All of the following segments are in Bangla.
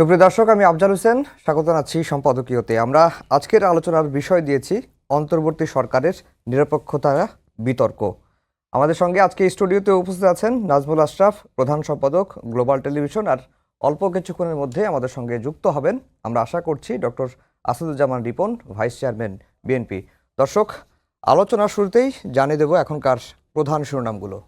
সুপ্রিয় দর্শক, আমি আফজাল হোসেন স্বাগত জানাচ্ছি সম্পাদকীয়তে। আমরা আজকের আলোচনার বিষয় দিয়েছি অন্তর্বর্তী সরকারের নিরপেক্ষতা বিতর্ক। আমাদের সঙ্গে আজকে স্টুডিওতে উপস্থিত আছেন নাজমুল আশরাফ, প্রধান সম্পাদক গ্লোবাল টেলিভিশন, আর অল্প কিছুক্ষণের মধ্যে আমাদের সঙ্গে যুক্ত হবেন আমরা আশা করছি doctor Asaduzzaman Ripon, vice chairman BNP. দর্শক, আলোচনার শুরুতেই জানিয়ে দেব এখনকার প্রধান শিরোনামগুলো।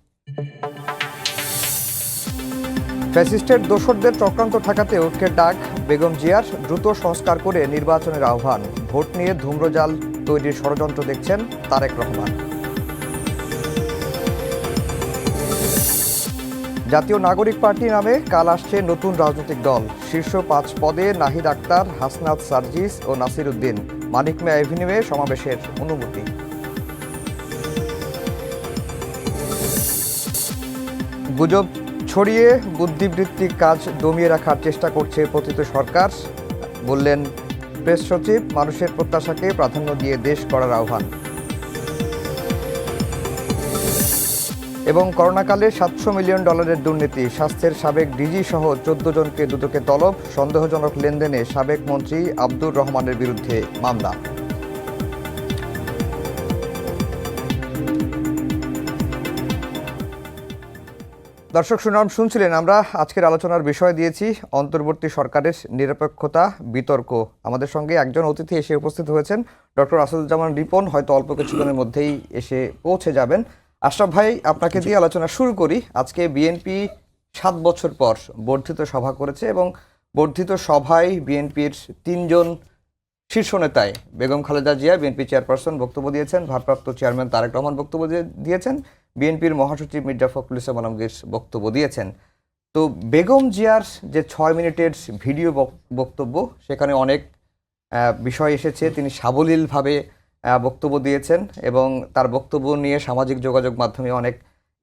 ফ্যাসিস্টের দোসরদের চক্রান্ত ঠেকাতে ঐক্যের ডাক বেগম জিয়ার, দ্রুত সংস্কার করে নির্বাচনের আহ্বান। ভোট নিয়ে ধূম্রজাল তৈরির ষড়যন্ত্র দেখছেন তারেক রহমান। জাতীয় নাগরিক পার্টি নামে কাল আসছে নতুন রাজনৈতিক দল। শীর্ষ 5 পদে নাহিদ আক্তার, হাসনাত সার্জিস ও নাসির উদ্দিন। মানিক মিয়া এভিনিউয়ে সমাবেশের অনুমতি। গুজব ছড়িয়ে বুদ্ধিবৃত্তিক কাজ দমিয়ে রাখার চেষ্টা করছে পতিত সরকার, বললেন প্রেস সচিব। মানুষের প্রত্যাশাকে প্রাধান্য দিয়ে দেশ গড়ার আহ্বান। এবং করোনাকালে $700 মিলিয়ন দুর্নীতি, স্বাস্থ্যের সাবেক ডিজি সহ 14 জনকে দুদকে তলব। সন্দেহজনক লেনদেনে সাবেক মন্ত্রী আব্দুর রহমানের বিরুদ্ধে মামলা। দর্শক শুনছিলেন, আমরা আজকের আলোচনার বিষয় দিয়েছি অন্তর্বর্তী সরকারের নিরপেক্ষতা বিতর্ক। আমাদের সঙ্গে একজন অতিথি এসে উপস্থিত হয়েছেন, ডক্টর আসাদুজ্জামান রিপন, হয়তো অল্প কিছুক্ষণের মধ্যেই এসে পৌঁছে যাবেন। আশরাফ ভাই, আপনাকে দিয়ে আলোচনা শুরু করি। আজকে বিএনপি 7 বছর পর বর্ধিত সভা করেছে এবং বর্ধিত সভায় বিএনপির 3 জন শীর্ষ নেতায় বেগম খালেদা জিয়া বিএনপি চেয়ারপারসন বক্তব্য দিয়েছেন, ভারপ্রাপ্ত চেয়ারম্যান তারেক রহমান বক্তব্য দিয়েছেন, বিএনপির মহাসচিব মির্জা ফখরুল ইসলাম আলমগীর বক্তব্য দিয়েছেন। তো বেগম জিয়ার যে 6 মিনিটের ভিডিও বক্তব্য, সেখানে অনেক বিষয় এসেছে। তিনি সাবলীলভাবে বক্তব্য দিয়েছেন এবং তার বক্তব্য নিয়ে সামাজিক যোগাযোগ মাধ্যমে অনেক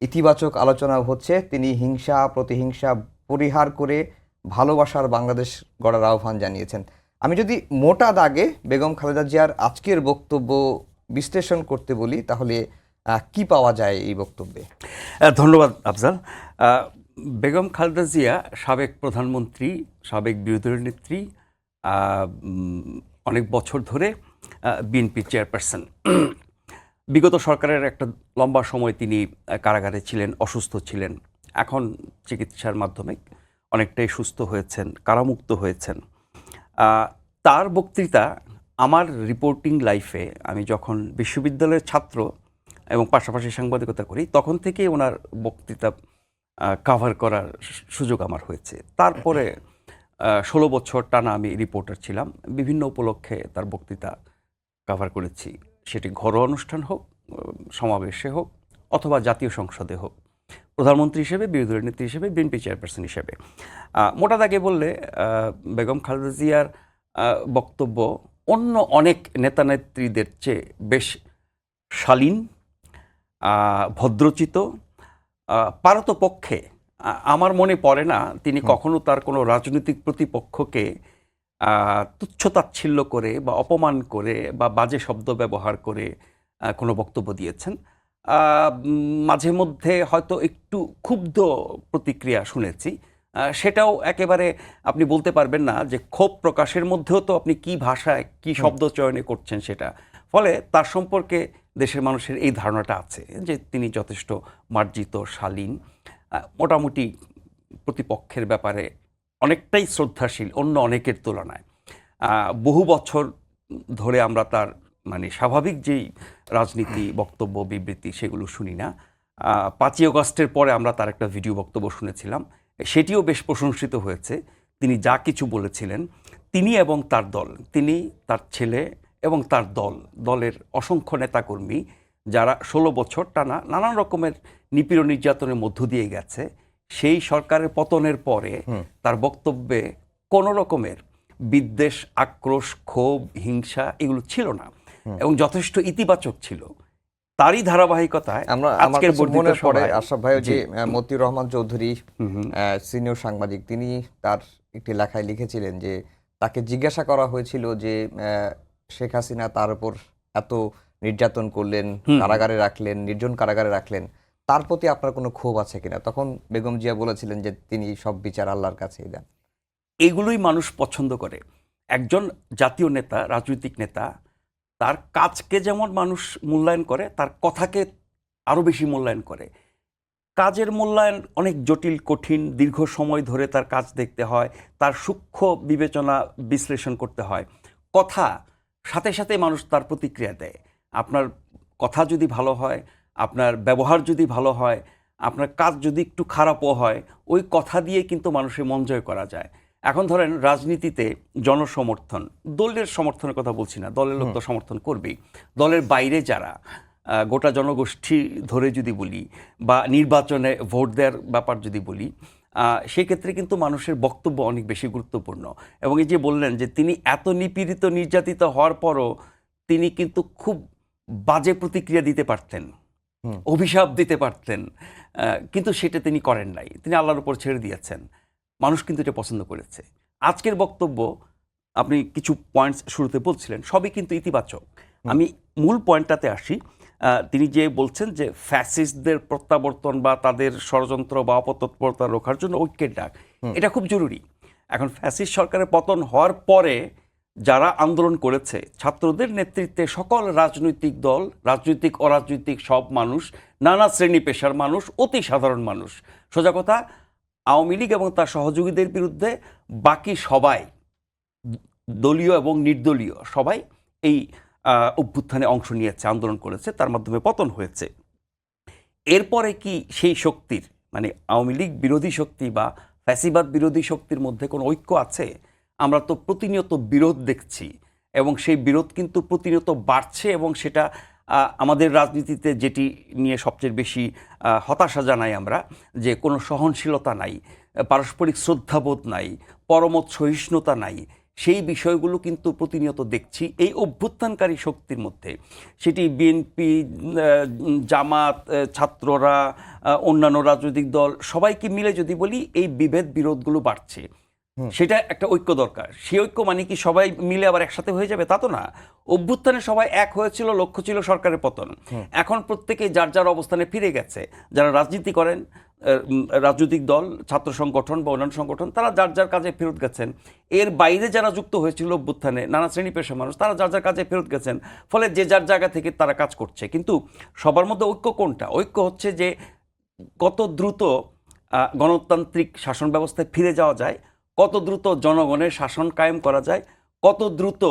ইতিবাচক আলোচনা হচ্ছে। তিনি হিংসা প্রতিহিংসা পরিহার করে ভালোবাসার বাংলাদেশ গড়ার আহ্বান জানিয়েছেন। আমি যদি মোটা দাগে বেগম খালেদা জিয়ার আজকের বক্তব্য বিশ্লেষণ করতে বলি, তাহলে কি পাওয়া যায় এই বক্তব্যে? ধন্যবাদ আফজাল। বেগম খালেদা জিয়া সাবেক প্রধানমন্ত্রী, সাবেক বিরোধী দলের নেত্রী, অনেক বছর ধরে বিএনপি চেয়ারপারসন। বিগত সরকারের একটা লম্বা সময় তিনি কারাগারে ছিলেন, অসুস্থ ছিলেন। এখন চিকিৎসার মাধ্যমে অনেকটাই সুস্থ হয়েছেন, কারামুক্ত হয়েছেন। তার বক্তৃতা আমার রিপোর্টিং লাইফে, আমি যখন বিশ্ববিদ্যালয়ের ছাত্র এবং পাশাপাশি সাংবাদিকতা করি, তখন থেকেই ওনার বক্তৃতা কাভার করার সুযোগ আমার হয়েছে। তারপরে 16 বছর টানা আমি রিপোর্টার ছিলাম। বিভিন্ন উপলক্ষে তার বক্তৃতা কাভার করেছি, সেটি ঘরোয়া অনুষ্ঠান হোক, সমাবেশে হোক, অথবা জাতীয় সংসদে হোক, প্রধানমন্ত্রী হিসেবে, বিরোধী দলের নেত্রী হিসেবে, বিএনপি চেয়ারপারসন হিসেবে। মোটা দাগে বললে বেগম খালেদা জিয়ার বক্তব্য অন্য অনেক নেতা নেত্রীদের চেয়ে বেশ শালীন, ভদ্রচিত, পারতপক্ষে আমার মনে পড়ে না তিনি কখনো তার কোনো রাজনৈতিক প্রতিপক্ষকে তুচ্ছতাচ্ছিল্য করে বা অপমান করে বা বাজে শব্দ ব্যবহার করে কোনো বক্তব্য দিয়েছেন। মাঝে মধ্যে হয়তো একটু ক্ষুব্ধ প্রতিক্রিয়া শুনেছি, সেটাও একেবারে আপনি বলতে পারবেন না যে ক্ষোভ প্রকাশের মধ্যেও তো আপনি কি ভাষায় কি শব্দ চয়নে করছেন সেটা। ফলে তার সম্পর্কে দেশের মানুষের এই ধারণাটা আছে যে তিনি যথেষ্ট মার্জিত, শালীন, মোটামুটি প্রতিপক্ষের ব্যাপারে অনেকটাই শ্রদ্ধাশীল অন্য অনেকের তুলনায়। বহু বছর ধরে আমরা তার স্বাভাবিক যেই রাজনীতি, বক্তব্য, বিবৃতি সেগুলো শুনি না। 5ই আগস্টের পরে আমরা তার একটা ভিডিও বক্তব্য শুনেছিলাম, সেটিও বেশ প্রশংসিত হয়েছে। তিনি যা কিছু বলেছিলেন, তিনি এবং তার দল, তিনি, তার ছেলে এবং তার দলের অসংখ্য নেতাকর্মী যারা 16 বছর টানা নানান রকমের নিপীড়ন নির্যাতনের মধ্য দিয়ে গেছে, সেই সরকারের পতনের পরে তার বক্তব্যে কোনো রকমের বিদ্বেষ, আক্রোশ, ক্ষোভ, হিংসা এগুলো ছিল না এবং যথেষ্ট ইতিবাচক ছিল। তারই ধারাবাহিকতায় আজকের মনে পড়ে আশরাফ ভাই, যে মতিউর রহমান চৌধুরী, সিনিয়র সাংবাদিক, তিনি তার একটি লেখায় লিখেছিলেন যে তাকে জিজ্ঞাসা করা হয়েছিল যে শেখ হাসিনা তার উপর এত নির্যাতন করলেন, কারাগারে রাখলেন, নির্জন কারাগারে রাখলেন, তার প্রতি আপনার কোনো ক্ষোভ আছে কিনা? তখন বেগম জিয়া বলেছিলেন যে তিনি সব বিচার আল্লাহর কাছেই দেন। এগুলোই মানুষ পছন্দ করে। একজন জাতীয় নেতা, রাজনৈতিক নেতা, তার কাজকে যেমন মানুষ মূল্যায়ন করে, তার কথাকে আরও বেশি মূল্যায়ন করে। কাজের মূল্যায়ন অনেক জটিল, কঠিন, দীর্ঘ সময় ধরে তার কাজ দেখতে হয়, তার সূক্ষ্ম বিবেচনা বিশ্লেষণ করতে হয়। কথা সাথে সাথে মানুষ তার প্রতিক্রিয়া দেয়। আপনার কথা যদি ভালো হয়, আপনার ব্যবহার যদি ভালো হয়, আপনার কাজ যদি একটু খারাপও হয়, ওই কথা দিয়ে কিন্তু মানুষের মন জয় করা যায়। এখন ধরেন রাজনীতিতে জনসমর্থন, দলের সমর্থনের কথা বলছি না, দলের লোক তো সমর্থন করবেই, দলের বাইরে যারা গোটা জনগোষ্ঠী ধরে যদি বলি, বা নির্বাচনে ভোট দেওয়ার ব্যাপার যদি বলি, সেক্ষেত্রে কিন্তু মানুষের বক্তব্য অনেক বেশি গুরুত্বপূর্ণ। এবং এই যে বললেন যে তিনি এত নিপীড়িত নির্যাতিত হওয়ার পরও তিনি কিন্তু খুব বাজে প্রতিক্রিয়া দিতে পারতেন, অভিশাপ দিতে পারতেন, কিন্তু সেটা তিনি করেন নাই, তিনি আল্লাহর উপর ছেড়ে দিয়েছেন। মানুষ কিন্তু এটা পছন্দ করেছে। আজকের বক্তব্য, আপনি কিছু পয়েন্টস শুরুতে বলছিলেন, সবই কিন্তু ইতিবাচক। আমি মূল পয়েন্টটাতে আসি। তিনি যে বলছেন যে ফ্যাসিস্টদের প্রত্যাবর্তন বা তাদের ষড়যন্ত্র বা অপতৎপরতা রোখার জন্য ঐক্যের ডাক, এটা খুব জরুরি। এখন ফ্যাসিস্ট সরকারের পতন হওয়ার পরে যারা আন্দোলন করেছে, ছাত্রদের নেতৃত্বে সকল রাজনৈতিক দল, রাজনৈতিক অরাজনৈতিক সব মানুষ, নানা শ্রেণী পেশার মানুষ, অতি সাধারণ মানুষ, সোজা কথা আওয়ামী লীগ এবং তার সহযোগীদের বিরুদ্ধে বাকি সবাই, দলীয় এবং নির্দলীয় সবাই এই অভ্যুত্থানে অংশ নিয়েছে, আন্দোলন করেছে, তার মাধ্যমে পতন হয়েছে। এরপরে কি সেই শক্তির, মানে আওয়ামী লীগ বিরোধী শক্তি বা ফ্যাসিবাদ বিরোধী শক্তির মধ্যে কোনো ঐক্য আছে? আমরা তো প্রতিনিয়ত বিরোধ দেখছি, এবং সেই বিরোধ কিন্তু প্রতিনিয়ত বাড়ছে, এবং সেটা আমাদের রাজনীতিতে যেটি নিয়ে সবচেয়ে বেশি হতাশা জানাই আমরা, যে কোনো সহনশীলতা নাই, পারস্পরিক শ্রদ্ধাবোধ নাই, পরমত সহিষ্ণুতা নাই। সেই বিষয়গুলো কিন্তু প্রতিনিয়ত দেখছি এই অভ্যুত্থানকারী শক্তির মধ্যে। সেটি বিএনপি, জামাত, ছাত্ররা, অন্যান্য রাজনৈতিক দল, সবাইকে মিলে যদি বলি, এই বিভেদ বিরোধগুলো বাড়ছে। সেটা একটা ঐক্য দরকার। সেই ঐক্য মানে কি সবাই মিলে আবার একসাথে হয়ে যাবে? তা তো না। অভ্যুত্থানে সবাই এক হয়েছিল, লক্ষ্য ছিল সরকারের পতন। এখন প্রত্যেকে যার যার অবস্থানে ফিরে গেছে। যারা রাজনীতি করেন, রাজনৈতিক দল, ছাত্র সংগঠন বা অন্যান্য সংগঠন, তারা যার যার কাজে ফেরত গেছেন। এর বাইরে যারা যুক্ত হয়েছিল অভ্যুত্থানে, নানা শ্রেণী পেশার মানুষ, তারা যার যার কাজে ফেরত গেছেন। ফলে যে যার জায়গা থেকে তারা কাজ করছে। কিন্তু সবার মধ্যে ঐক্য কোনটা? ঐক্য হচ্ছে যে কত দ্রুত গণতান্ত্রিক শাসন ব্যবস্থায় ফিরে যাওয়া যায়, কত দ্রুত জনগণের শাসন কায়েম করা যায়, কত দ্রুত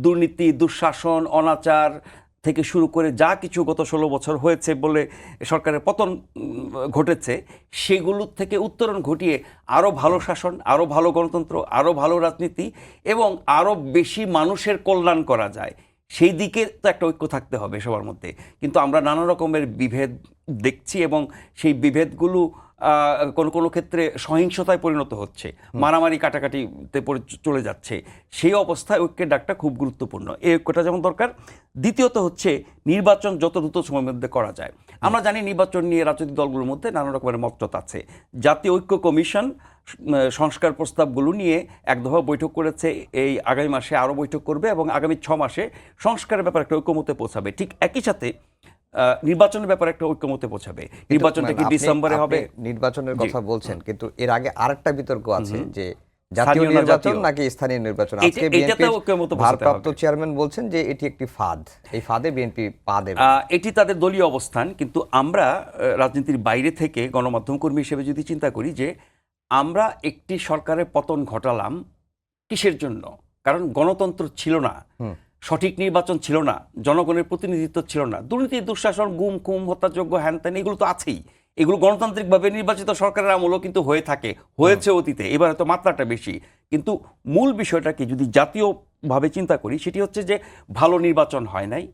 দুর্নীতি, দুঃশাসন, অনাচার থেকে শুরু করে যা কিছু গত 16 বছর হয়েছে বলে সরকারের পতন ঘটেছে, সেগুলোর থেকে উত্তরণ ঘটিয়ে আরও ভালো শাসন, আরও ভালো গণতন্ত্র, আরও ভালো রাজনীতি এবং আরও বেশি মানুষের কল্যাণ করা যায়, সেই দিকে তো একটা ঐক্য থাকতে হবে সবার মধ্যে। কিন্তু আমরা নানা রকমের বিভেদ দেখছি, এবং সেই বিভেদগুলো কোনো কোনো ক্ষেত্রে সহিংসতায় পরিণত হচ্ছে, মারামারি কাটাকাটিতে চলে যাচ্ছে। সেই অবস্থায় ঐক্যের ডাকটা খুব গুরুত্বপূর্ণ। এই ঐক্যটা যেমন দরকার। দ্বিতীয়ত হচ্ছে নির্বাচন যত দ্রুত সময়ের মধ্যে করা যায়। আমরা জানি নির্বাচন নিয়ে রাজনৈতিক দলগুলোর মধ্যে নানা রকমের মতজট আছে। জাতীয় ঐক্য কমিশন সংস্কার প্রস্তাবগুলো নিয়ে এক দফা বৈঠক করেছে, এই আগামী মাসে আরও বৈঠক করবে, এবং আগামী 6 মাসে সংস্কারের ব্যাপারে একটা ঐক্যমতে পৌঁছাবে। ঠিক একই সাথে নির্বাচনের ব্যাপারে একটা ঐক্যমতে পৌঁছাবে। নির্বাচনটা কি ডিসেম্বরে হবে? নির্বাচনের কথা বলছেন, কিন্তু এর আগে আরেকটা বিতর্ক আছে যে জাতীয় নির্বাচন নাকি স্থানীয় নির্বাচন। আজকে বিএনপির ভারপ্রাপ্ত চেয়ারম্যান বলছেন যে এটি একটি ফাঁদ, এই ফাঁদে বিএনপি পা দেবে। এটি তাদের দলীয় অবস্থান। কিন্তু আমরা রাজনীতির বাইরে থেকে গণমাধ্যম কর্মী হিসেবে যদি চিন্তা করি যে আমরা একটি সরকারের পতন ঘটালাম কিসের জন্য? কারণ গণতন্ত্র ছিল না, সঠিক নির্বাচন ছিল না, জনগণের প্রতিনিধিত্ব ছিল না, দুর্নীতি, দুঃশাসন, গুম খুম, হত্যাযোগ্য, হ্যান-ত্যান, এগুলো তো আছেই। এগুলো গণতান্ত্রিকভাবে নির্বাচিত সরকারের আমলও কিন্তু হয়ে থাকে, হয়েছে অতীতে, এবার হয়তো মাত্রাটা বেশি। কিন্তু মূল বিষয়টাকে যদি জাতীয়ভাবে চিন্তা করি, সেটি হচ্ছে যে ভালো নির্বাচন হয় নাই,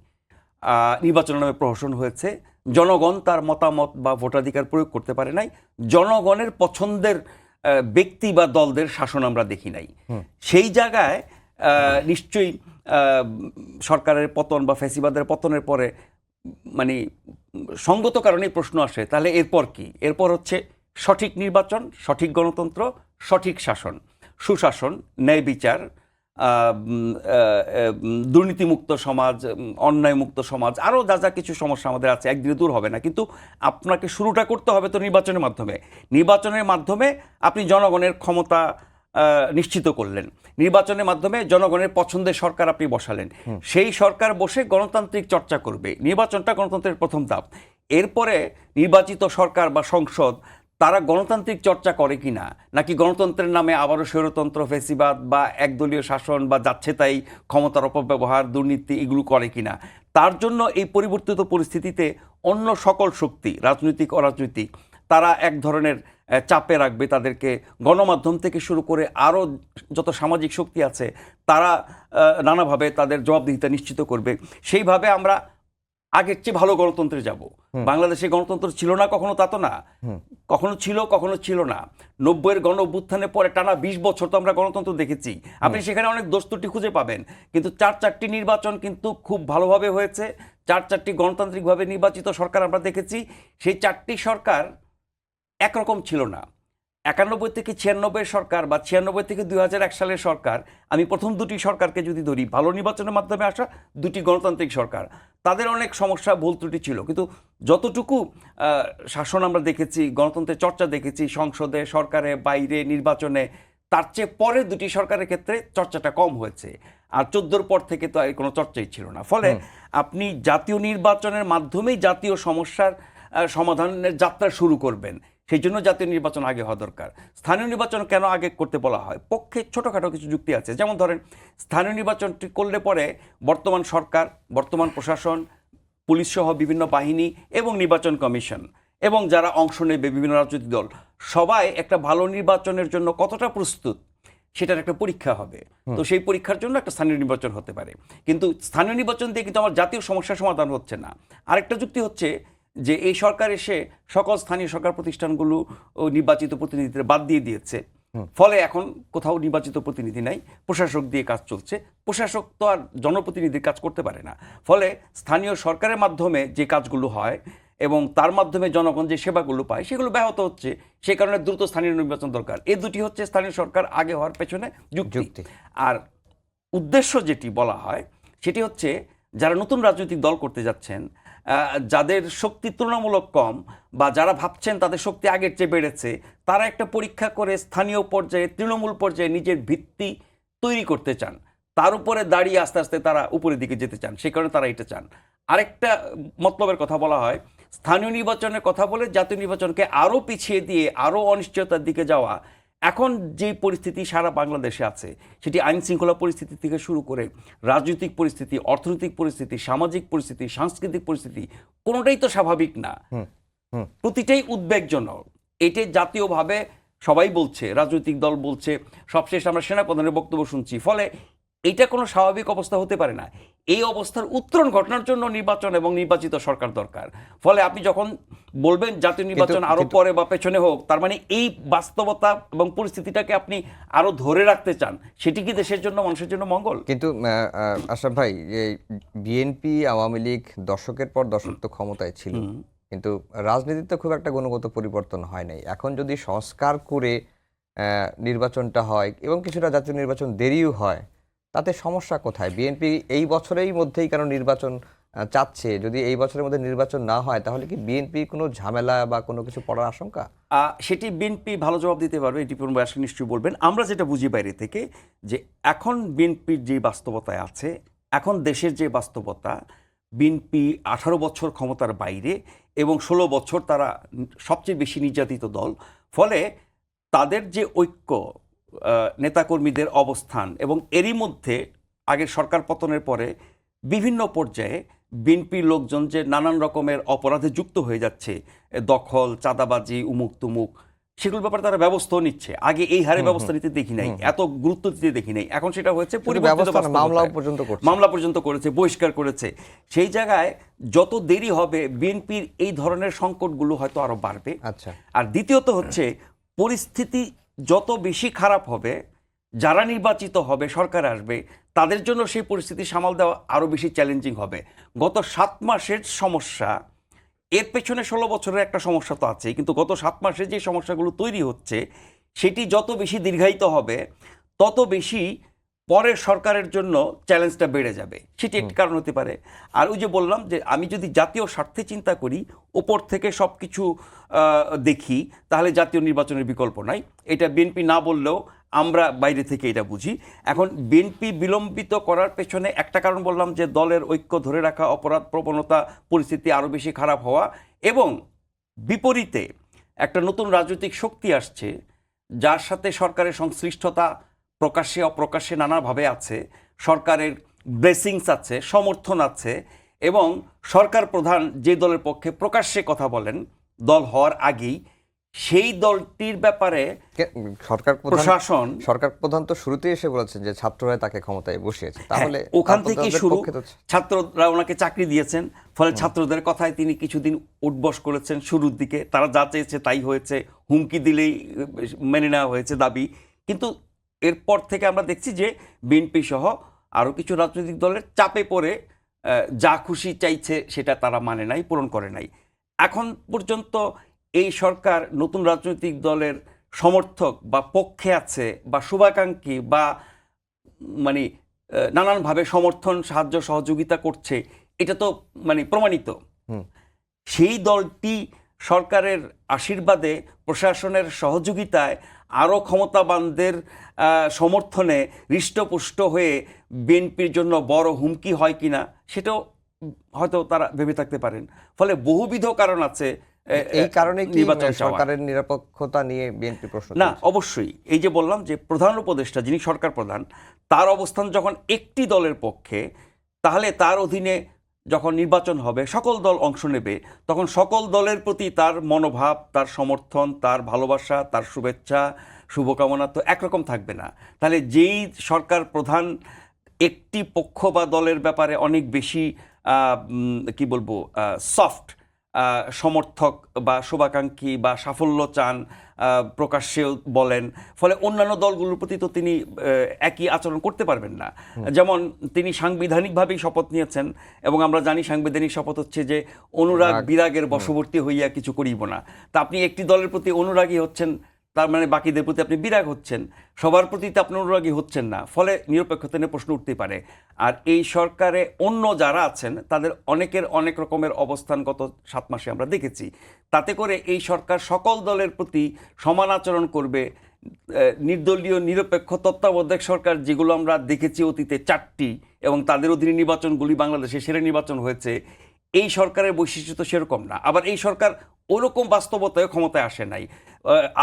নির্বাচনের নামে প্রহসন হয়েছে, জনগণ তার মতামত বা ভোটাধিকার প্রয়োগ করতে পারে নাই, জনগণের পছন্দের ব্যক্তি বা দলদের শাসন আমরা দেখি নাই। সেই জায়গায় নিশ্চয়ই সরকারের পতন বা ফ্যাসিবাদের পতনের পরে মানে সঙ্গত কারণে প্রশ্ন আসে, তাহলে এরপর কি? এরপর হচ্ছে সঠিক নির্বাচন, সঠিক গণতন্ত্র, সঠিক শাসন, সুশাসন, ন্যায় বিচার, দুর্নীতিমুক্ত সমাজ, অন্যায়মুক্ত সমাজ, আরও যা যা কিছু সমস্যা আমাদের আছে, একদিনে দূর হবে না। কিন্তু আপনাকে শুরুটা করতে হবে তো নির্বাচনের মাধ্যমে। নির্বাচনের মাধ্যমে আপনি জনগণের ক্ষমতা নিশ্চিত করলেন, নির্বাচনের মাধ্যমে জনগণের পছন্দের সরকার আপনি বসালেন, সেই সরকার বসে গণতান্ত্রিক চর্চা করবে। নির্বাচনটা গণতন্ত্রের প্রথম ধাপ। এরপরে নির্বাচিত সরকার বা সংসদ তারা গণতান্ত্রিক চর্চা করে কিনা, নাকি গণতন্ত্রের নামে আবারও স্বৈরতন্ত্র, ফেসিবাদ বা একদলীয় শাসন বা যাচ্ছে তাই ক্ষমতার অপব্যবহার, দুর্নীতি এগুলো করে কিনা। তার জন্য এই পরিবর্তিত পরিস্থিতিতে অন্য সকল শক্তি, রাজনৈতিক অরাজনৈতিক, তারা এক ধরনের চাপে রাখবে তাদেরকে। গণমাধ্যম থেকে শুরু করে আরও যত সামাজিক শক্তি আছে তারা নানাভাবে তাদের জবাবদিহিতা নিশ্চিত করবে। সেইভাবে আমরা আগের চেয়ে ভালো গণতন্ত্রে যাব। বাংলাদেশে গণতন্ত্র ছিল না কখনো, তা তো না, কখনো ছিল কখনো ছিল না। 90-এর গণ অভ্যুত্থানের পরে টানা 20 বছর তো আমরা গণতন্ত্র দেখেছি। আপনি সেখানে অনেক দোষ ত্রুটি খুঁজে পাবেন, কিন্তু 4-4টি নির্বাচন কিন্তু খুব ভালোভাবে হয়েছে। 4-4টি গণতান্ত্রিকভাবে নির্বাচিত সরকার আমরা দেখেছি। সেই 4টি সরকার একরকম ছিল না। 91 থেকে 96 সরকার বা 96 থেকে 2001 সালের সরকার, আমি প্রথম দুটি সরকারকে যদি ধরি, ভালো নির্বাচনের মাধ্যমে আসা দুটি গণতান্ত্রিক সরকার, তাদের অনেক সমস্যা ভুল ত্রুটি ছিল, কিন্তু যতটুকু শাসন আমরা দেখেছি, গণতন্ত্রের চর্চা দেখেছি সংসদে, সরকারে, বাইরে, নির্বাচনে, তার চেয়ে পরে দুটি সরকারের ক্ষেত্রে চর্চাটা কম হয়েছে। আর 14-র পর থেকে তো আর কোনো চর্চাই ছিল না। ফলে আপনি জাতীয় নির্বাচনের মাধ্যমেই জাতীয় সমস্যার সমাধানের যাত্রা শুরু করবেন। সেই জন্য জাতীয় নির্বাচন আগে হওয়া দরকার। স্থানীয় নির্বাচন কেন আগে করতে বলা হয়? পক্ষে ছোটোখাটো কিছু যুক্তি আছে। যেমন ধরেন, স্থানীয় নির্বাচনটি করলে পরে বর্তমান সরকার, বর্তমান প্রশাসন, পুলিশ সহ বিভিন্ন বাহিনী এবং নির্বাচন কমিশন এবং যারা অংশ নেবে বিভিন্ন রাজনৈতিক দল, সবাই একটা ভালো নির্বাচনের জন্য কতটা প্রস্তুত সেটার একটা পরীক্ষা হবে। তো সেই পরীক্ষার জন্য একটা স্থানীয় নির্বাচন হতে পারে, কিন্তু স্থানীয় নির্বাচন দিয়ে কিন্তু আমার জাতীয় সমস্যার সমাধান হচ্ছে না। আরেকটা যুক্তি হচ্ছে যে এই সরকার এসে সকল স্থানীয় সরকার প্রতিষ্ঠানগুলো নির্বাচিত প্রতিনিধিদের বাদ দিয়ে দিয়েছে। ফলে এখন কোথাও নির্বাচিত প্রতিনিধি নাই, প্রশাসক দিয়ে কাজ চলছে। প্রশাসক তো আর জনপ্রতিনিধির কাজ করতে পারে না। ফলে স্থানীয় সরকারের মাধ্যমে যে কাজগুলো হয় এবং তার মাধ্যমে জনগণ যে সেবাগুলো পায় সেগুলো ব্যাহত হচ্ছে। সেই কারণে দ্রুত স্থানীয় নির্বাচন দরকার। এই দুটি হচ্ছে স্থানীয় সরকার আগে হওয়ার পেছনে যুক্তি। আর উদ্দেশ্য যেটি বলা হয় সেটি হচ্ছে, যারা নতুন রাজনৈতিক দল করতে যাচ্ছেন, যাদের শক্তি তুলনামূলক কম বা যারা ভাবছেন তাদের শক্তি আগের চেয়ে বেড়েছে, তারা একটা পরীক্ষা করে স্থানীয় পর্যায়ে, তৃণমূল পর্যায়ে নিজের ভিত্তি তৈরি করতে চান। তার উপরে দাঁড়িয়ে আস্তে আস্তে তারা উপরের দিকে যেতে চান, সেই কারণে তারা এটা চান। আরেকটা মতলবের কথা বলা হয়, স্থানীয় নির্বাচনের কথা বলে জাতীয় নির্বাচনকে আরও পিছিয়ে দিয়ে আরও অনিশ্চয়তার দিকে যাওয়া। এখন যে পরিস্থিতি সারা বাংলাদেশে আছে, সেটি আইন শৃঙ্খলা পরিস্থিতি থেকে শুরু করে রাজনৈতিক পরিস্থিতি, অর্থনৈতিক পরিস্থিতি, সামাজিক পরিস্থিতি, সাংস্কৃতিক পরিস্থিতি, কোনোটাই তো স্বাভাবিক না, প্রতিটাই উদ্বেগজনক। এটি জাতীয়ভাবে সবাই বলছে, রাজনৈতিক দল বলছে, সবশেষ আমরা সেনাপ্রধানের বক্তব্য শুনছি। ফলে এটা কোনো স্বাভাবিক অবস্থা হতে পারে না। এই অবস্থার উত্তরণ ঘটানোর জন্য নির্বাচন এবং নির্বাচিত সরকার দরকার। ফলে আপনি যখন বলবেন জাতীয় নির্বাচন আরো পরে বা পেছনে হোক, তার মানে এই বাস্তবতা এবং পরিস্থিতিটাকে আপনি আরো ধরে রাখতে চান। সেটি কি দেশের জন্য, মানুষের জন্য মঙ্গল? কিন্তু আশরাফ ভাই, বিএনপি আওয়ামী লীগ দশকের পর দশক তো ক্ষমতায় ছিল, কিন্তু রাজনীতিতে খুব একটা গুণগত পরিবর্তন হয় নাই। এখন যদি সংস্কার করে নির্বাচনটা হয় এবং কিছুটা জাতীয় নির্বাচন দেরিও হয়, তাতে সমস্যা কোথায়? বিএনপি এই বছরেই মধ্যেই কেন নির্বাচন চাচ্ছে? যদি এই বছরের মধ্যে নির্বাচন না হয়, তাহলে কি বিএনপি কোনো ঝামেলা বা কোনো কিছু পড়ার আশঙ্কা? সেটি বিএনপি ভালো জবাব দিতে পারবে, এটি পূর্ণবাসী নিশ্চয়ই বলবেন। আমরা যেটা বুঝি বাইরে থেকে, যে এখন বিএনপির যে বাস্তবতায় আছে, এখন দেশের যে বাস্তবতা, বিএনপি 18 বছর ক্ষমতার বাইরে এবং 16 বছর তারা সবচেয়ে বেশি নির্যাতিত দল। ফলে তাদের যে ঐক্য, নেতাকর্মীদের অবস্থান, এবং এরই মধ্যে আগের সরকার পতনের পরে বিভিন্ন পর্যায়ে বিএনপির লোকজন যে নানান রকমের অপরাধে যুক্ত হয়ে যাচ্ছে, দখল, চাঁদাবাজি, উমুক তুমুক, সেগুলোর ব্যাপারে তারা ব্যবস্থাও নিচ্ছে। আগে এই হারে ব্যবস্থা নিতে দেখি নাই, এত গুরুত্ব দিতে দেখি নাই। এখন সেটা হয়েছে, মামলা পর্যন্ত করেছে, বহিষ্কার করেছে। সেই জায়গায় যত দেরি হবে বিএনপির এই ধরনের সংকটগুলো হয়তো আরো বাড়বে। আচ্ছা। আর দ্বিতীয়ত হচ্ছে, পরিস্থিতি যত বেশি খারাপ হবে, যারা নির্বাচিত হবে, সরকার আসবে, তাদের জন্য সেই পরিস্থিতি সামাল দেওয়া আরো বেশি চ্যালেঞ্জিং হবে। গত 7 মাসের সমস্যা, এর পেছনে 16 বছরের একটা সমস্যা তো আছে, কিন্তু গত 7 মাসে যে সমস্যাগুলো তৈরি হচ্ছে, সেটি যত বেশি দীর্ঘায়িত হবে, তত বেশি পরের সরকারের জন্য চ্যালেঞ্জটা বেড়ে যাবে। সেটি একটি কারণ হতে পারে। আর ওই যে বললাম যে আমি যদি জাতীয় স্বার্থে চিন্তা করি, উপর থেকে সব কিছু দেখি, তাহলে জাতীয় নির্বাচনের বিকল্প নাই। এটা বিএনপি না বললেও আমরা বাইরে থেকে এটা বুঝি। এখন বিএনপি বিলম্বিত করার পেছনে একটা কারণ বললাম যে দলের ঐক্য ধরে রাখা, অপরাধ প্রবণতা, পরিস্থিতি আরও বেশি খারাপ হওয়া, এবং বিপরীতে একটা নতুন রাজনৈতিক শক্তি আসছে যার সাথে সরকারের সংশ্লিষ্টতা প্রকাশ্যে অপ্রকাশ্যে নানাভাবে আছে, সরকারের ব্লেসিংস আছে, সমর্থন আছে, এবং সরকার প্রধান যে দলের পক্ষে প্রকাশ্যে কথা বলেন দল হওয়ার আগেই, সেই দলটির ব্যাপারে প্রশাসন সরকার প্রধান তো শুরুতেই এসে বলেছেন যে ছাত্ররা তাকে ক্ষমতায় বসিয়েছে, তাহলে ওখান থেকে শুরু। ছাত্ররা ওনাকে চাকরি দিয়েছেন, ফলে ছাত্রদের কথায় তিনি কিছুদিন উঠবস করেছেন শুরুর দিকে, তারা যা চেয়েছে তাই হয়েছে, হুমকি দিলেই মেনে নেওয়া হয়েছে দাবি। কিন্তু এরপর থেকে আমরা দেখছি যে বিএনপি সহ আরও কিছু রাজনৈতিক দলের চাপে পড়ে যা খুশি চাইছে সেটা তারা মানে নাই, পূরণ করে নাই। এখন পর্যন্ত এই সরকার নতুন রাজনৈতিক দলের সমর্থক বা পক্ষে আছে বা শুভাকাঙ্ক্ষী বা মানে নানানভাবে সমর্থন, সাহায্য, সহযোগিতা করছে, এটা তো মানে প্রমাণিত। সেই দলটি সরকারের আশীর্বাদে, প্রশাসনের সহযোগিতায়, আরও ক্ষমতাবানদের সমর্থনে হৃষ্টপুষ্ট হয়ে বিএনপির জন্য বড় হুমকি হয় কিনা সেটাও হয়তো তারা ভেবে থাকতে পারেন। ফলে বহুবিধ কারণ আছে। এই কারণে কি সরকারের নিরপেক্ষতা নিয়ে বিএনপি প্রশ্ন? না, অবশ্যই। এই যে বললাম যে প্রধান উপদেষ্টা যিনি সরকার প্রধান, তার অবস্থান যখন একটি দলের পক্ষে, তাহলে তার অধীনে যখন নির্বাচন হবে সকল দল অংশ নেবে, তখন সকল দলের প্রতি তার মনোভাব, তার সমর্থন, তার ভালোবাসা, তার শুভেচ্ছা, শুভকামনা তো একরকম থাকবে না। তাহলে যেই সরকার প্রধান একটি পক্ষ বা দলের ব্যাপারে অনেক বেশি কি বলবো সফট সমর্থক বা শুভাকাঙ্ক্ষী বা সাফল্য চান, প্রকাশ্যেও বলেন, ফলে অন্যান্য দলগুলোর প্রতি তো তিনি একই আচরণ করতে পারবেন না। যেমন তিনি সাংবিধানিকভাবেই শপথ নিয়েছেন, এবং আমরা জানি সাংবিধানিক শপথ হচ্ছে যে অনুরাগ বিরাগের বশবর্তী হইয়া কিছু করিব না। তা আপনি একটি দলের প্রতি অনুরাগী হচ্ছেন, তার মানে বাকিদের প্রতি আপনি বিরাগ হচ্ছেন, সবার প্রতি তো আপনি অনুরাগী হচ্ছেন না, ফলে নিরপেক্ষতা নিয়ে প্রশ্ন উঠতে পারে। আর এই সরকারে অন্য যারা আছেন তাদের অনেকের অনেক রকমের অবস্থান গত 7 মাসে আমরা দেখেছি। তাতে করে এই সরকার সকল দলের প্রতি সমান আচরণ করবে। নির্দলীয় নিরপেক্ষ তত্ত্বাবধায়ক সরকার যেগুলো আমরা দেখেছি অতীতে 4টি, এবং তাদের অধীনে নির্বাচনগুলি বাংলাদেশে সেরা নির্বাচন হয়েছে, এই সরকারের বৈশিষ্ট্য তো সেরকম না। আবার এই সরকার ওরকম বাস্তবতায় ক্ষমতায় আসে নাই।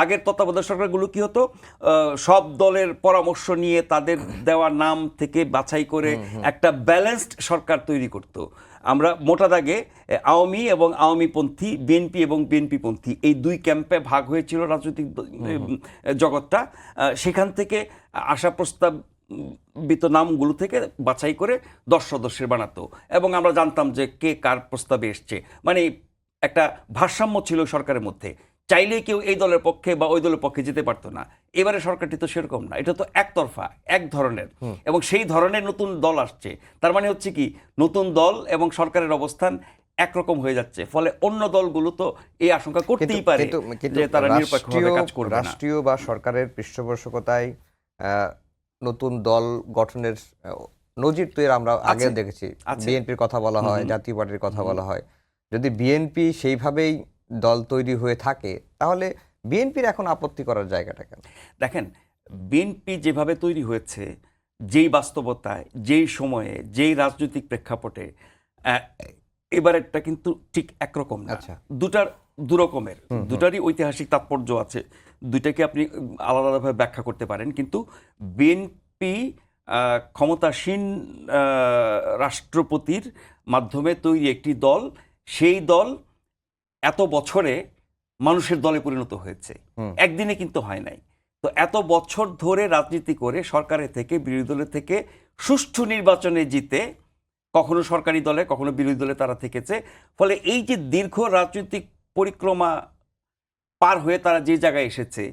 আগের তত্ত্বাবধায়ক সরকারগুলো কি হতো, সব দলের পরামর্শ নিয়ে তাদের দেওয়া নাম থেকে বাছাই করে একটা ব্যালেন্সড সরকার তৈরি করত। আমরা মোটা দাগে আওয়ামী এবং আওয়ামীপন্থী, বিএনপি এবং বিএনপিপন্থী, এই দুই ক্যাম্পে ভাগ হয়েছিল রাজনৈতিক জগৎটা। সেখান থেকে আসা প্রস্তাবিত নামগুলো থেকে বাছাই করে 10 সদস্যের বানাতো, এবং আমরা জানতাম যে কে কার প্রস্তাবে এসছে। মানে একটা ভারসাম্য ছিল সরকারের মধ্যে, চাইলে কেউ এই দলের পক্ষে বা ওই দলের পক্ষে যেতে পারতো না। এবারে সরকারটি তো সেরকম না, এটা তো একতরফা, এক ধরনের, এবং সেই ধরনের নতুন দল আসছে। তার মানে হচ্ছে কি, নতুন দল এবং সরকারের অবস্থান একরকম হয়ে যাচ্ছে, ফলে অন্য দলগুলো তো এই আশঙ্কা করতেই পারে যে তারা নিরপেক্ষভাবে কাজ করবে না। রাষ্ট্রীয় বা সরকারের পৃষ্ঠপোষকতায় নতুন দল গঠনের নজির তো এর আমরা আগে দেখেছি। বিএনপির কথা বলা হয়, জাতীয় পার্টির কথা বলা হয়। যদি বিএনপি সেইভাবেই দল তৈরি হয়ে থাকে, তাহলে বিএনপির এখন আপত্তি করার জায়গাটা কেন? দেখেন, বিএনপি যেভাবে তৈরি হয়েছে, যেই বাস্তবতায়, যেই সময়ে, যেই রাজনৈতিক প্রেক্ষাপটে, এবারেরটা কিন্তু ঠিক একরকম না। দুটার দুরকমের, দুটারই ঐতিহাসিক তাৎপর্য আছে, দুইটাকে আপনি আলাদা আলাদাভাবে ব্যাখ্যা করতে পারেন। কিন্তু বিএনপি ক্ষমতাসীন রাষ্ট্রপতির মাধ্যমে তৈরি একটি দল, সেই দল এত বছরে মানুষের দলে পরিণত হয়েছে, একদিনে কিন্তু হয় নাই। তো এত বছর ধরে রাজনীতি করে সরকারের থেকে, বিরোধী দলের থেকে সুষ্ঠু নির্বাচনে জিতে, কখনো সরকারি দলে কখনো বিরোধী দলে তারা থেকেছে। ফলে এই যে দীর্ঘ রাজনৈতিক পরিক্রমা পার হয়ে তারা যে জায়গায় এসেছে,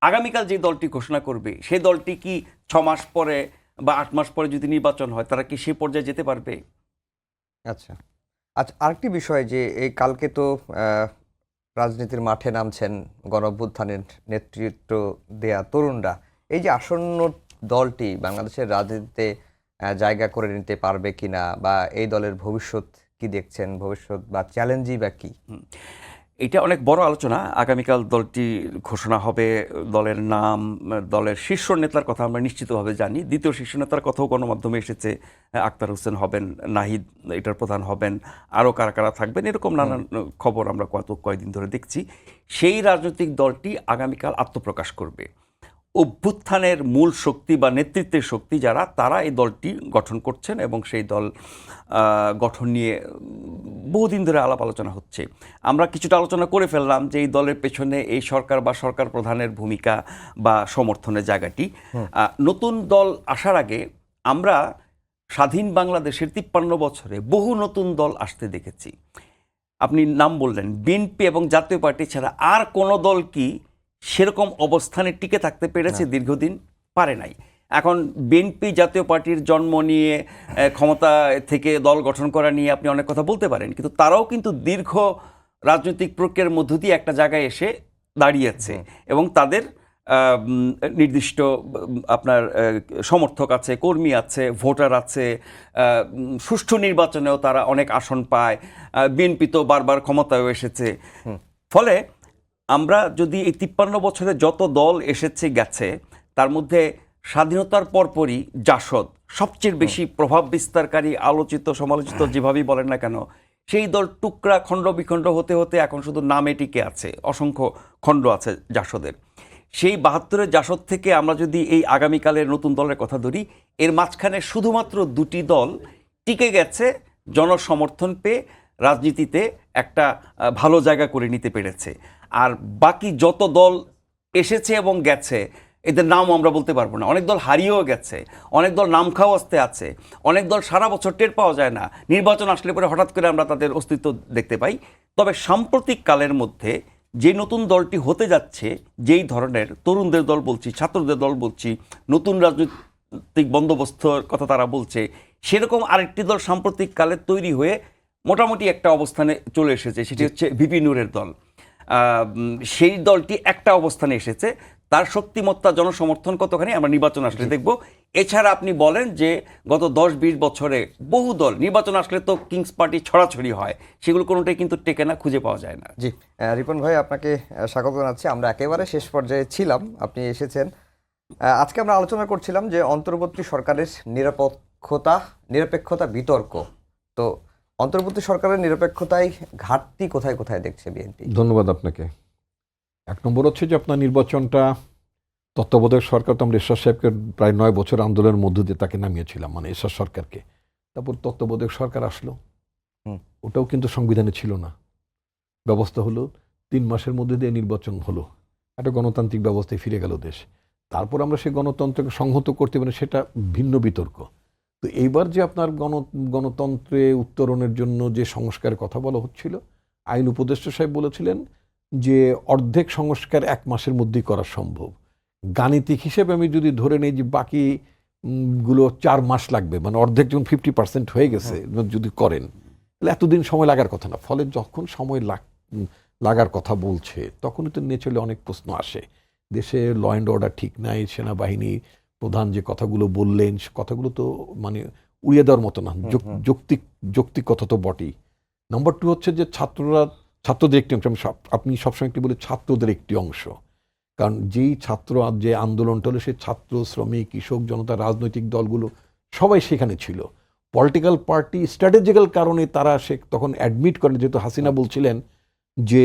আগামীকাল যে দলটি ঘোষণা করবে সেই দলটি কি 6 মাস পরে বা 8 মাস পরে যদি নির্বাচন হয়, তারা কি সে পর্যায়ে যেতে পারবে? আচ্ছা, আরেকটি বিষয় যে এই কালকে তো রাজনীতির মাঠে নামছেন গণঅভ্যুত্থানের নেতৃত্ব দেয়া তরুণরা। এই যে আসন্ন দলটি বাংলাদেশের রাজনীতিতে জায়গা করে নিতে পারবে কিনা, বা এই দলের ভবিষ্যৎ কি দেখছেন, ভবিষ্যৎ বা চ্যালেঞ্জই বা কি? এটা অনেক বড় আলোচনা। আগামীকাল দলটি ঘোষণা হবে, দলের নাম, দলের শীর্ষ নেতার কথা আমরা নিশ্চিতভাবে জানি। দ্বিতীয় শীর্ষ নেতার কথাও গণমাধ্যমে এসেছে, আক্তার হোসেন হবেন, নাহিদ এটার প্রধান হবেন, আরও কারা কারা থাকবেন, এরকম নানান খবর আমরা কয়েকদিন ধরে দেখছি। সেই রাজনৈতিক দলটি আগামীকাল আত্মপ্রকাশ করবে। অভ্যুত্থানের মূল শক্তি বা নেতৃত্বের শক্তি যারা, তারা এই দলটি গঠন করছেন এবং সেই দল গঠন নিয়ে বহুদিন ধরে আলাপ আলোচনা হচ্ছে। আমরা কিছুটা আলোচনা করে ফেললাম যে এই দলের পেছনে এই সরকার বা সরকার প্রধানের ভূমিকা বা সমর্থনের জায়গাটি। নতুন দল আসার আগে আমরা স্বাধীন বাংলাদেশের 53 বছরে বহু নতুন দল আসতে দেখেছি। আপনি নাম বললেন, বিএনপি এবং জাতীয় পার্টি ছাড়া আর কোনো দল কি সেরকম অবস্থানে টিকে থাকতে পেরেছে? দীর্ঘদিন পারে নাই। এখন বিএনপি জাতীয় পার্টির জন্ম নিয়ে, ক্ষমতা থেকে দল গঠন করা নিয়ে আপনি অনেক কথা বলতে পারেন, কিন্তু তারাও কিন্তু দীর্ঘ রাজনৈতিক প্রক্রিয়ার মধ্য দিয়ে একটা জায়গায় এসে দাঁড়িয়েছে এবং তাদের নির্দিষ্ট আপনার সমর্থক আছে, কর্মী আছে, ভোটার আছে, সুষ্ঠু নির্বাচনেও তারা অনেক আসন পায়। বিএনপি তো বারবার ক্ষমতায়ও এসেছে। ফলে আমরা যদি এই 53 বছরে যত দল এসেছে গেছে, তার মধ্যে স্বাধীনতার পরপরই জাসদ সবচেয়ে বেশি প্রভাব বিস্তারকারী, আলোচিত সমালোচিত যেভাবেই বলেন না কেন, সেই দল টুকরা খণ্ড বিখণ্ড হতে হতে এখন শুধু নামে টিকে আছে। অসংখ্য খণ্ড আছে জাসদের। সেই 72-এর জাসদ থেকে আমরা যদি এই আগামীকালের নতুন দলের কথা ধরি, এর মাঝখানে শুধুমাত্র 2টি দল টিকে গেছে, জনসমর্থন পেয়ে রাজনীতিতে একটা ভালো জায়গা করে নিতে পেরেছে। আর বাকি যত দল এসেছে এবং গেছে, এদের নামও আমরা বলতে পারবো না। অনেক দল হারিয়েও গেছে, অনেক দল নাম খাওয়া অবস্থায় আছে, অনেক দল সারা বছর টের পাওয়া যায় না, নির্বাচন আসলে পরে হঠাৎ করে আমরা তাদের অস্তিত্ব দেখতে পাই। তবে সাম্প্রতিক কালের মধ্যে যে নতুন দলটি হতে যাচ্ছে, যেই ধরনের তরুণদের দল বলছি, ছাত্রদের দল বলছি, নতুন রাজনৈতিক বন্দোবস্তর কথা তারা বলছে, সেরকম আরেকটি দল সাম্প্রতিক কালে তৈরি হয়ে মোটামুটি একটা অবস্থানে চলে এসেছে, সেটি হচ্ছে ভিপি নূরের দল। সেই দলটি একটা অবস্থানে এসেছে, তার শক্তিমত্তা, জনসমর্থন কতখানি আমরা নির্বাচন আসলে দেখব। এছাড়া আপনি বলেন যে গত 10-20 বছরে বহু দল নির্বাচন আসলে তো কিংস পার্টি ছড়াছড়ি হয়, সেগুলো কোনোটাই কিন্তু টেকে না, খুঁজে পাওয়া যায় না। জি, রিপন ভাই আপনাকে স্বাগত জানাচ্ছি। আমরা একেবারে শেষ পর্যায়ে ছিলাম, আপনি এসেছেন। আজকে আমরা আলোচনা করছিলাম যে অন্তর্বর্তী সরকারের নিরপেক্ষতা বিতর্ক। তো অন্তর্বর্তী সরকারের নিরপেক্ষতায় ঘাটতি কোথায় কোথায় দেখছে বিএনপি? ধন্যবাদ আপনাকে। এক নম্বর হচ্ছে যে আপনার নির্বাচনটা, তত্ত্বাবধায়ক সরকার তো আমরা এরশাদ সাহেবকে প্রায় 9 বছর আন্দোলনের মধ্য দিয়ে তাকে নামিয়েছিলাম, মানে এরশাদ সরকারকে। তারপর তত্ত্বাবধায়ক সরকার আসলো, ওটাও কিন্তু সংবিধানে ছিল না। ব্যবস্থা হলো 3 মাসের মধ্যে দিয়ে নির্বাচন হলো, একটা গণতান্ত্রিক ব্যবস্থায় ফিরে গেল দেশ। তারপর আমরা সেই গণতন্ত্রকে সংহত করতে পারি, সেটা ভিন্ন বিতর্ক। তো এইবার যে আপনার গণতন্ত্রে উত্তরণের জন্য যে সংস্কারের কথা বলা হচ্ছিল, আইন উপদেষ্টা সাহেব বলেছিলেন যে অর্ধেক সংস্কার 1 মাসের মধ্যেই করা সম্ভব। গাণিতিক হিসেবে আমি যদি ধরে নিই যে বাকি গুলো 4 মাস লাগবে, মানে অর্ধেক যখন 50% হয়ে গেছে যদি করেন, তাহলে এতদিন সময় লাগার কথা না। ফলে যখন সময় লাগার কথা বলছে, তখনই তো নেচলে অনেক প্রশ্ন আসে। দেশে ল অ্যান্ড অর্ডার ঠিক নাই, সেনাবাহিনী প্রধান যে কথাগুলো বললেন, সে কথাগুলো তো মানে উড়িয়ে দেওয়ার মতো না, যৌক্তিক কথা তো বটেই। নম্বর 2 হচ্ছে যে ছাত্রদের একটি অংশ, আপনি সবসময় একটি বলে ছাত্রদের একটি অংশ, কারণ যেই যে আন্দোলনটা হলো, সে ছাত্র, শ্রমিক, কৃষক জনতা, রাজনৈতিক দলগুলো সবাই সেখানে ছিল। পলিটিক্যাল পার্টি স্ট্র্যাটেজিক্যাল কারণে তারা তখন অ্যাডমিট করেন, যেহেতু হাসিনা বলছিলেন যে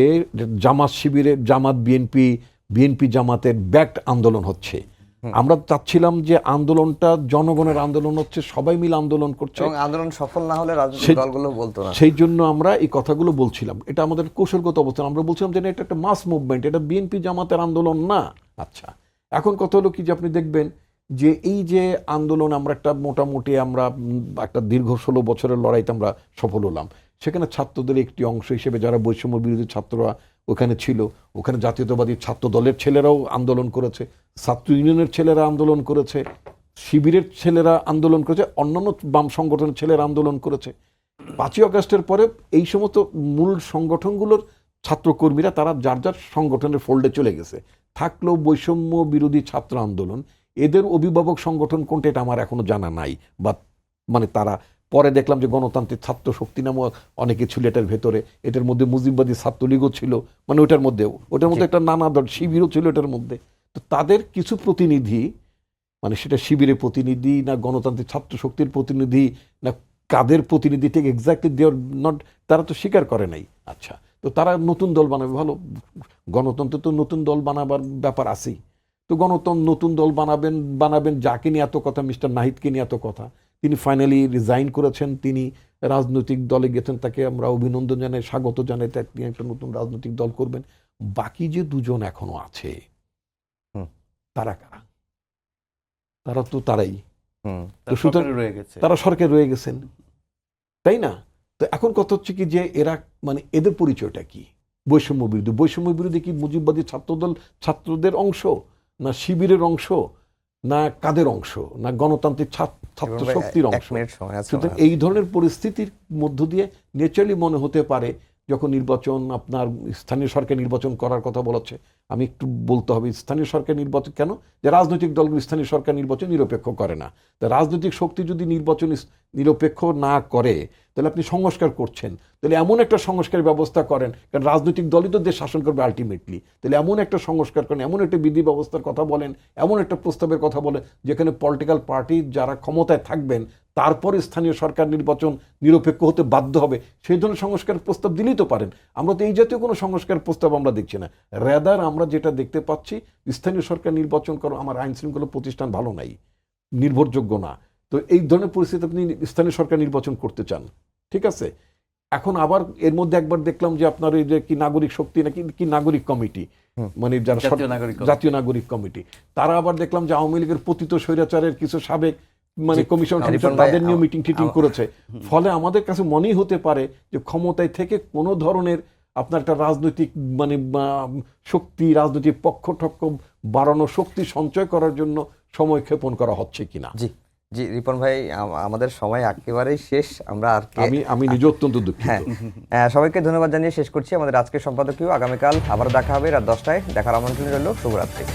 জামাত শিবিরের, জামাত বিএনপি জামাতের ব্যাকড আন্দোলন হচ্ছে। আমরা চাচ্ছিলাম যে আন্দোলনটা জনগণের আন্দোলন হচ্ছে, সবাই মিলে আন্দোলন করছে, এবং আন্দোলন সফল না হলে রাজনৈতিক দলগুলো বলতো না। সেই জন্য আমরা এই কথাগুলো বলছিলাম। এটা আমাদের কৌশলগত অবস্থান। আমরা বলছিলাম যে এটা একটা মাস মুভমেন্ট, এটা বিএনপি জামাতের আন্দোলন না। আচ্ছা, এখন কথা হলো কি যে আপনি দেখবেন যে এই যে আন্দোলন, আমরা একটা মোটামুটি আমরা একটা দীর্ঘ 16 বছরের লড়াইতে আমরা সফল হলাম। সেখানে ছাত্রদের একটি অংশ হিসেবে যারা বৈষম্য বিরোধী ছাত্ররা ওখানে ছিল, ওখানে জাতীয়তাবাদী ছাত্র দলের ছেলেরাও আন্দোলন করেছে, ছাত্র ইউনিয়নের ছেলেরা আন্দোলন করেছে, শিবিরের ছেলেরা আন্দোলন করেছে, অন্যান্য বাম সংগঠনের ছেলেরা আন্দোলন করেছে। 5ই আগস্টের পরে এই সমস্ত মূল সংগঠনগুলোর ছাত্রকর্মীরা তারা যার যার সংগঠনের ফোল্ডে চলে গেছে। থাকলেও বৈষম্য বিরোধী ছাত্র আন্দোলন, এদের অভিভাবক সংগঠন কোনটা এটা আমার এখনো জানা নাই, বা মানে তারা পরে দেখলাম যে গণতান্ত্রিক ছাত্র শক্তি নামও অনেকে ছিল এটার ভেতরে, এটার মধ্যে মুজিববাদী ছাত্রলীগও ছিল, মানে ওটার মধ্যে একটা নানা দল শিবিরও ছিল এটার মধ্যে। তো তাদের কিছু প্রতিনিধি, মানে সেটা শিবিরের প্রতিনিধি না গণতান্ত্রিক ছাত্র শক্তির প্রতিনিধি না কাদের প্রতিনিধি, ঠিক এক্স্যাক্টলি দে আর নট, তারা তো স্বীকার করে নাই। আচ্ছা, তো তারা নতুন দল বানাবে, ভালো, গণতন্ত্র তো নতুন দল বানাবার ব্যাপার আছেই। তো গণতন্ত্র নতুন দল বানাবেন যাকে নিয়ে এত কথা, মিস্টার নাহিদকে নিয়ে এত কথা, তিনি ফাইনালি রিজাইন করেছেন, তিনি রাজনৈতিক দলে গেছেন, তাকে আমরা অভিনন্দন জানাই, স্বাগত জানাই, তিনি একটা নতুন রাজনৈতিক দল করবেন। বাকি যে দুজন এখনো আছে তারা কারা? তারা তো তারাই, তো সুতরাং তারা সরকারে রয়ে গেছেন, তাই না? তো এখন কথা হচ্ছে কি যে এরা, মানে এদের পরিচয়টা কি? বৈষম্য বিরোধী কি মুজিববাদী ছাত্রদল ছাত্রদের অংশ, না শিবিরের অংশ, না কাদের অংশ, না গণতান্ত্রিক ছাত্র শক্তির অংশ? সুতরাং এই ধরনের পরিস্থিতির মধ্য দিয়ে ন্যাচারালি মনে হতে পারে যখন নির্বাচন, আপনার স্থানীয় সরকার নির্বাচন করার কথা বলেছে, আমি একটু বলতে হবে স্থানীয় সরকার নির্বাচন কেন, যে রাজনৈতিক দলগুলো স্থানীয় সরকার নির্বাচন নিরপেক্ষ করে না। তা রাজনৈতিক শক্তি যদি নির্বাচন নিরপেক্ষ না করে তাহলে আপনি সংস্কার করছেন, তাহলে এমন একটা সংস্কার ব্যবস্থা করেন, কারণ রাজনৈতিক দলই তো দেশ শাসন করবে আলটিমেটলি, তাহলে এমন একটা সংস্কার করেন, এমন একটা বিধি ব্যবস্থার কথা বলেন, এমন একটা প্রস্তাবের কথা বলেন যেখানে পলিটিক্যাল পার্টি যারা ক্ষমতায় থাকবেন তারপরে স্থানীয় সরকার নির্বাচন নিরপেক্ষ হতে বাধ্য হবে, সেই ধরনের সংস্কার প্রস্তাব দিলেই তো পারেন। আমরা তো এই জাতীয় কোনো সংস্কার প্রস্তাব আমরা দেখছি না। রেদার আমরা যেটা দেখতে পাচ্ছি, স্থানীয় সরকার নির্বাচন করো, আমার আইন শৃঙ্খলা প্রতিষ্ঠান ভালো নাই, নির্ভরযোগ্য না, তো এই ধরনের পরিস্থিতি আপনি স্থানীয় সরকার নির্বাচন করতে চান, ঠিক আছে। এখন আবার এর মধ্যে একবার দেখলাম যে আপনার এই যে কি নাগরিক শক্তি নাকি কি নাগরিক কমিটি, মানে যারা জাতীয় নাগরিক কমিটি, তারা আবার দেখলাম যে আওয়ামী লীগের পতিত স্বৈরাচারের কিছু সাবেক মানে কমিশন তাদের নিয়ে মিটিং টিটিং করেছে। ফলে আমাদের কাছে মনেই হতে পারে যে ক্ষমতায় থেকে কোনো ধরনের আপনার একটা রাজনৈতিক মানে শক্তি, রাজনৈতিক পক্ষ ঠক্ষ বাড়ানো, শক্তি সঞ্চয় করার জন্য সময় ক্ষেপণ করা হচ্ছে কিনা। জি জি রিপন ভাই, আমাদের সময় একেবারেই শেষ। আমরা আর আমি নিজে অত্যন্ত দুঃখিত। সবাইকে ধন্যবাদ জানিয়ে শেষ করছি আমাদের আজকের সম্পাদকীয়। আগামীকাল আবার দেখা হবে রাত 10টায়। দেখার আমন্ত্রণ রইল। শুভরাত্রি।